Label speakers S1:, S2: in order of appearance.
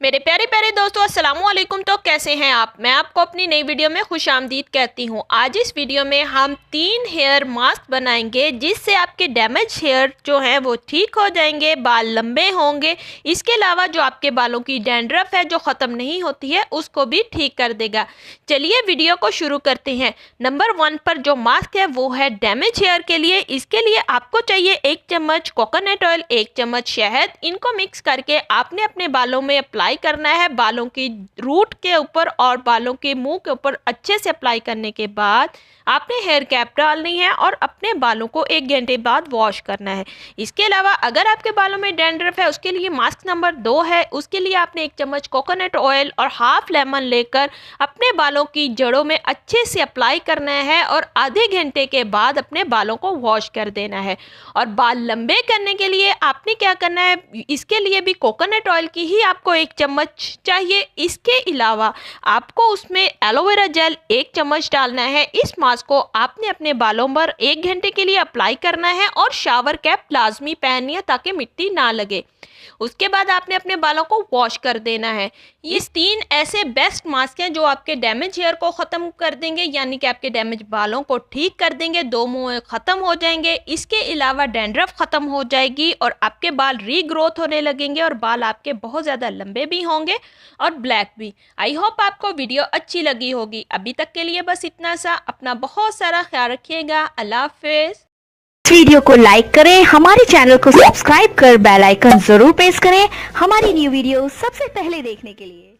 S1: मेरे प्यारे प्यारे दोस्तों, अस्सलाम वालेकुम। तो कैसे हैं आप? मैं आपको अपनी नई वीडियो में खुशामदीद कहती हूं। आज इस वीडियो में हम 3 हेयर मास्क बनाएंगे जिससे आपके डैमेज हेयर जो हैं वो ठीक हो जाएंगे, बाल लंबे होंगे। इसके अलावा जो आपके बालों की डैंड्रफ है जो ख़त्म नहीं होती है उसको भी ठीक कर देगा। चलिए वीडियो को शुरू करते हैं। नंबर 1 पर जो मास्क है वो है डैमेज हेयर के लिए। इसके लिए आपको चाहिए 1 चम्मच कोकोनट ऑयल, 1 चम्मच शहद। इनको मिक्स करके आपने अपने बालों में अप्लाई करना है। बालों की रूट के ऊपर और बालों के मुंह के ऊपर अच्छे से अप्लाई करने के बाद आपने हेयर कैप डालनी है और अपने बालों को 1 घंटे बाद वॉश करना है। इसके अलावा अगर आपके बालों में डैंड्रफ है उसके लिए मास्क नंबर 2 है। उसके लिए आपने 1 चम्मच कोकोनट ऑयल और हाफ लेमन लेकर अपने बालों की जड़ों में अच्छे से अप्लाई करना है और आधे घंटे के बाद अपने बालों को वॉश कर देना है। और बाल लंबे करने के लिए आपने क्या करना है, इसके लिए भी कोकोनट ऑयल की ही आपको 1 चम्मच चाहिए। इसके अलावा आपको उसमें एलोवेरा जेल 1 चम्मच डालना है। इस मास्क को आपने अपने बालों पर 1 घंटे के लिए अप्लाई करना है और शावर कैप लाजमी पहननी है ताकि मिट्टी ना लगे। उसके बाद आपने अपने बालों को वॉश कर देना है। ये 3 ऐसे बेस्ट मास्क हैं जो आपके डैमेज हेयर को ख़त्म कर देंगे, यानी कि आपके डैमेज बालों को ठीक कर देंगे, 2 मुँह ख़त्म हो जाएंगे। इसके अलावा डैंड्रफ ख़त्म हो जाएगी और आपके बाल रीग्रोथ होने लगेंगे और बाल आपके बहुत ज़्यादा लंबे भी होंगे और ब्लैक भी। आई होप आपको वीडियो अच्छी लगी होगी। अभी तक के लिए बस इतना सा। अपना बहुत सारा ख्याल रखिएगा। अल्लाह हाफिज़।
S2: इस वीडियो को लाइक करें, हमारे चैनल को सब्सक्राइब कर बेल आइकन जरूर प्रेस करें हमारी न्यू वीडियो सबसे पहले देखने के लिए।